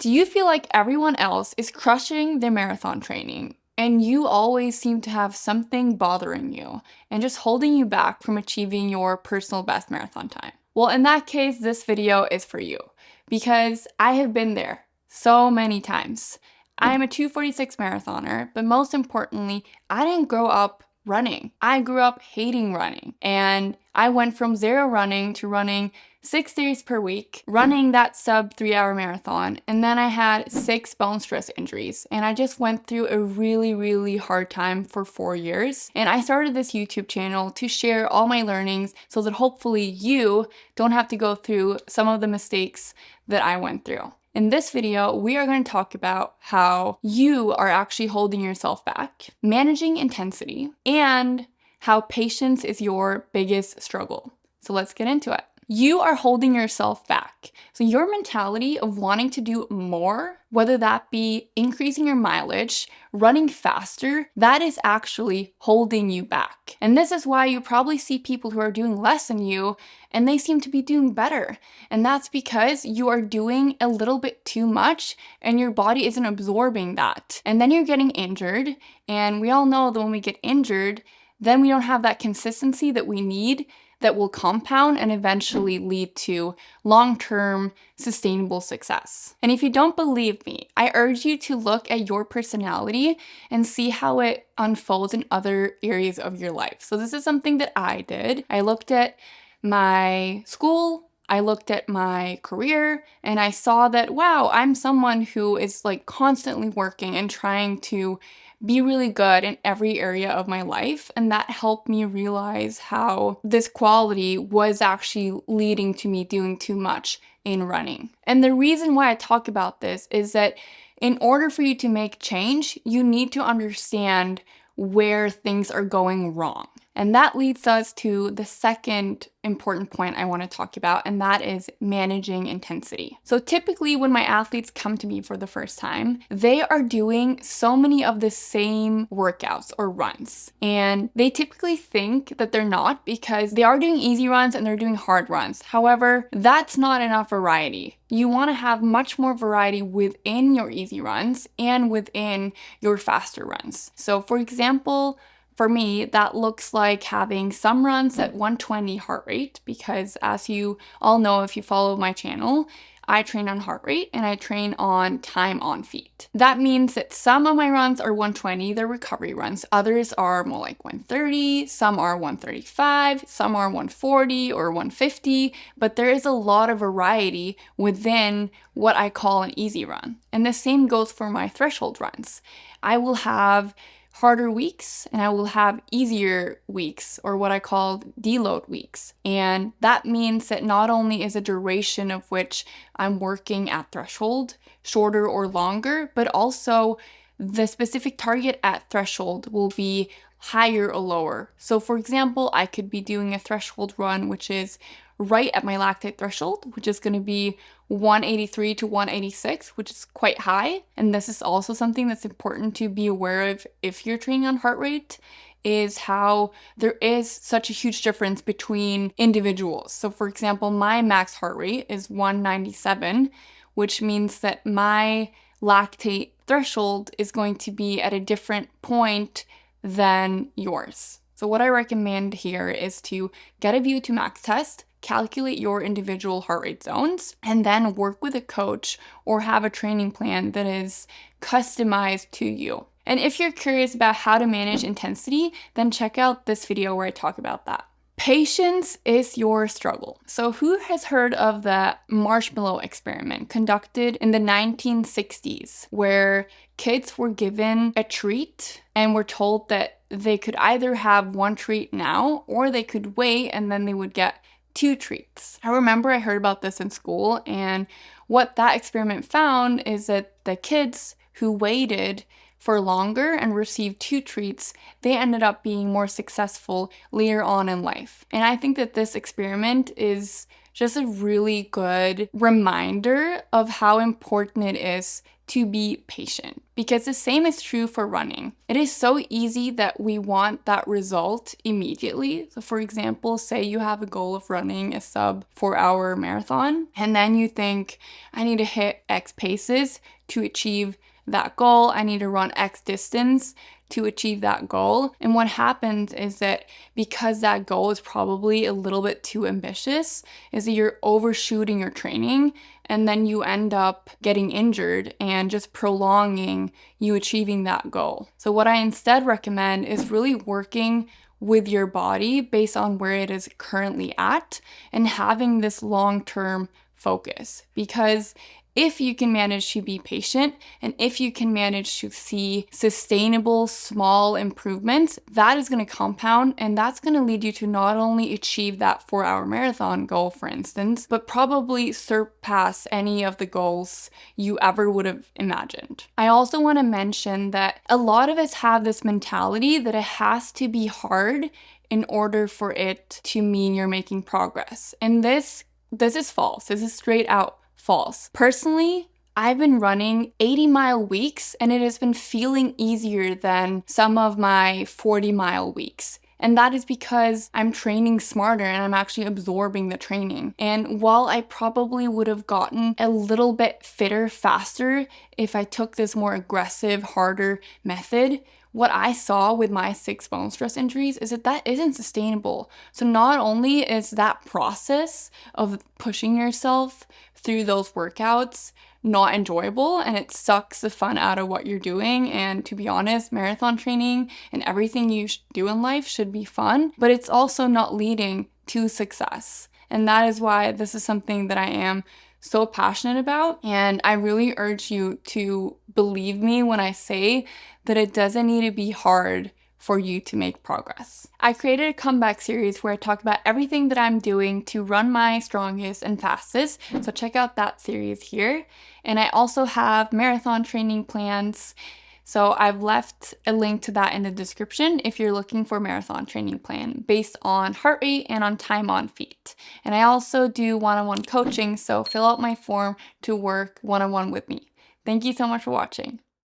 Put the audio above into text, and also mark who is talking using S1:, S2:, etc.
S1: Do you feel like everyone else is crushing their marathon training and you always seem to have something bothering you and just holding you back from achieving your personal best marathon time? Well, in that case, this video is for you because I have been there so many times. I am a 2:46 marathoner, but most importantly, I didn't grow up running. I grew up hating running, and I went from zero running to running 6 days per week, running that sub 3 hour marathon, and then I had 6 bone stress injuries, and I just went through a really hard time for 4 years. And I started this YouTube channel to share all my learnings so that hopefully you don't have to go through some of the mistakes that I went through. In this video, we are going to talk about how you are actually holding yourself back, managing intensity, and how patience is your biggest struggle. So let's get into it. You are holding yourself back. So your mentality of wanting to do more, whether that be increasing your mileage, running faster, that is actually holding you back. And this is why you probably see people who are doing less than you and they seem to be doing better. And that's because you are doing a little bit too much and your body isn't absorbing that. And then you're getting injured. And we all know that when we get injured, then we don't have that consistency that we need that will compound and eventually lead to long-term sustainable success. And if you don't believe me, I urge you to look at your personality and see how it unfolds in other areas of your life. So this is something that I did. I looked at my school, I looked at my career, and I saw that, wow, I'm someone who is like constantly working and trying to be really good in every area of my life. And that helped me realize how this quality was actually leading to me doing too much in running. And the reason why I talk about this is that in order for you to make change, you need to understand where things are going wrong. And that leads us to the second important point I want to talk about, and that is managing intensity. So typically when my athletes come to me for the first time, they are doing so many of the same workouts or runs. And they typically think that they're not because they are doing easy runs and they're doing hard runs. However, that's not enough variety. You want to have much more variety within your easy runs and within your faster runs. So for example, for me, that looks like having some runs at 120 heart rate because as you all know, if you follow my channel, I train on heart rate and I train on time on feet. That means that some of my runs are 120, they're recovery runs. Others are more like 130, some are 135, some are 140 or 150, but there is a lot of variety within what I call an easy run. And the same goes for my threshold runs. I will have harder weeks and I will have easier weeks, or what I call deload weeks. And that means that not only is the duration of which I'm working at threshold shorter or longer, but also the specific target at threshold will be higher or lower. So for example, I could be doing a threshold run which is right at my lactate threshold, which is going to be 183 to 186, which is quite high. And this is also something that's important to be aware of if you're training on heart rate, is how there is such a huge difference between individuals. So for example, my max heart rate is 197, which means that my lactate threshold is going to be at a different point than yours. So what I recommend here is to get a VO2 max test, calculate your individual heart rate zones, and then work with a coach or have a training plan that is customized to you. And if you're curious about how to manage intensity, then check out this video where I talk about that. Patience is your struggle. So who has heard of the marshmallow experiment conducted in the 1960s, where kids were given a treat and were told that they could either have one treat now or they could wait and then they would get 2 treats. I remember I heard about this in school, and what that experiment found is that the kids who waited for longer and received 2 treats, they ended up being more successful later on in life. And I think that this experiment is just a really good reminder of how important it is to be patient, because the same is true for running. It is so easy that we want that result immediately. So for example, say you have a goal of running a sub 4-hour marathon, and then you think, I need to hit X paces to achieve that goal. I need to run X distance to achieve that goal. And what happens is that because that goal is probably a little bit too ambitious, is that you're overshooting your training, and then you end up getting injured and just prolonging you achieving that goal. So what I instead recommend is really working with your body based on where it is currently at and having this long-term focus. Because if you can manage to be patient and if you can manage to see sustainable small improvements, that is going to compound, and that's going to lead you to not only achieve that 4-hour marathon goal, for instance, but probably surpass any of the goals you ever would have imagined. I also want to mention that a lot of us have this mentality that it has to be hard in order for it to mean you're making progress. And this is false. This is straight out false. Personally, I've been running 80-mile weeks, and it has been feeling easier than some of my 40-mile weeks. And that is because I'm training smarter and I'm actually absorbing the training. And while I probably would have gotten a little bit fitter faster if I took this more aggressive, harder method, what I saw with my 6 bone stress injuries is that that isn't sustainable. So not only is that process of pushing yourself through those workouts not enjoyable, and it sucks the fun out of what you're doing, and to be honest, marathon training and everything you do in life should be fun, but it's also not leading to success. And that is why this is something that I am so passionate about, and I really urge you to believe me when I say that it doesn't need to be hard for you to make progress. I created a comeback series where I talk about everything that I'm doing to run my strongest and fastest, so check out that series here. And I also have marathon training plans, so I've left a link to that in the description if you're looking for a marathon training plan based on heart rate and on time on feet. And I also do one-on-one coaching, so fill out my form to work one-on-one with me. Thank you so much for watching.